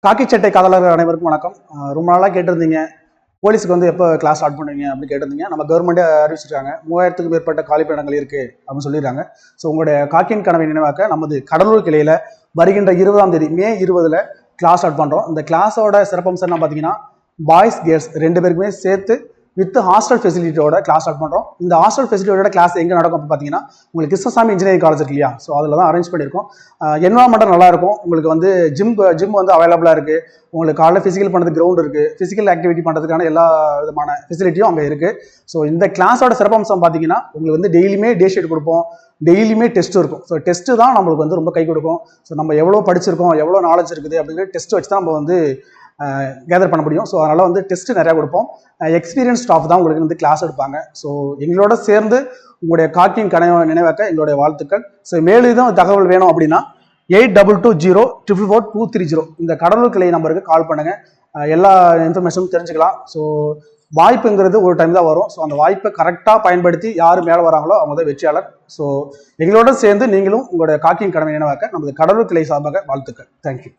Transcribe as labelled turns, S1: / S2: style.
S1: காக்கி சட்டை காதலர்கள் அனைவருக்கும் வணக்கம். ரொம்ப நாளாக கேட்டிருந்தீங்க, போலீஸுக்கு வந்து எப்போ கிளாஸ் ஸ்டார்ட் பண்ணுவீங்க அப்படின்னு கேட்டிருந்தீங்க. நம்ம கவர்மெண்ட்டே அறிவிச்சிருக்காங்க, 3000க்கும் மேற்பட்ட காலிப்படங்கள் இருக்குது அப்படின்னு சொல்லிடுறாங்க. ஸோ உங்களுடைய காக்கியின் கனவை நினைவாக்க நமது கடலூர் கிளையில் வருகின்ற 20ஆம் தேதி மே 20 கிளாஸ் ஸ்டார்ட் பண்ணுறோம். இந்த கிளாஸோட சிறப்பம்சம் என்ன பார்த்தீங்கன்னா, பாய்ஸ் கேர்ள்ஸ் 2 பேருக்குமே சேர்த்து வித் ஹாஸ்டல் ஃபெசிலிட்டியோட கிளாஸ் ஸ்டார்ட் பண்ணுறோம். இந்த ஹாஸ்டல் ஃபெசிலிட்டியோட கிளாஸ் எங்கே நடக்கும் அப்படின்னு பார்த்தீங்கன்னா, உங்களுக்கு கிருஷ்ணசாமி இன்ஜினியரிங் காலேஜ் இருக்கு இல்லையா, ஸோ அதில் தான் அரேஞ்ச் பண்ணியிருக்கோம். என்வரான்மெண்ட்டாக நல்லாயிருக்கும். உங்களுக்கு வந்து ஜிம் வந்து அவைலபிளாக இருக்குது. உங்களுக்கு காலையில் ஃபிசிக்கல் பண்ணுறதுக்கு கிரவுண்ட் இருக்குது. ஃபிசிக்கல் ஆக்டிவிட்டி பண்ணுறதுக்கான எல்லா விதமான ஃபெசிலிட்டியும் அங்கே இருக்குது. ஸோ இந்த கிளாஸோட சிறப்பம்சம் பார்த்தீங்கன்னா, உங்களுக்கு வந்து டெய்லியுமே டே ஷீட் கொடுப்போம், டெய்லியுமே டெஸ்ட் இருக்கும். ஸோ டெஸ்ட்டு தான் நம்மளுக்கு வந்து ரொம்ப கை கொடுக்கும். ஸோ நம்ம எவ்வளோ படிச்சிருக்கோம், எவ்வளோ நாலேஜ் இருக்குது அப்படிங்கிற டெஸ்ட் வச்சு தான் நம்ம வந்து கேதர் பண்ண முடியும். ஸோ அதனால் வந்து டெஸ்ட்டு நிறையா கொடுப்போம். எக்ஸ்பீரியன்ஸ் ஸ்டாஃப் தான் உங்களுக்கு வந்து கிளாஸ் எடுப்பாங்க. ஸோ எங்களோட சேர்ந்து உங்களுடைய காக்கியின் கனவை நினைவாக்க எங்களுடைய வாழ்த்துக்கள். ஸோ மேலும் தகவல் வேணும் அப்படின்னா 8220444230 இந்த கடலூர் கிளை நம்பருக்கு கால் பண்ணுங்கள். எல்லா இன்ஃபர்மேஷனும் தெரிஞ்சுக்கலாம். ஸோ வாய்ப்புங்கிறது ஒரு டைம் தான் வரும். ஸோ அந்த வாய்ப்பை கரெக்டாக பயன்படுத்தி யார் மேலே வராங்களோ அவங்க தான் வெற்றியாளர். ஸோ எங்களோட சேர்ந்து நீங்களும் உங்களுடைய காக்கியின் கடமை நினைவாக்க நமது கடலூர் கிளை சார்பாக வாழ்த்துக்கள். தேங்க்யூ.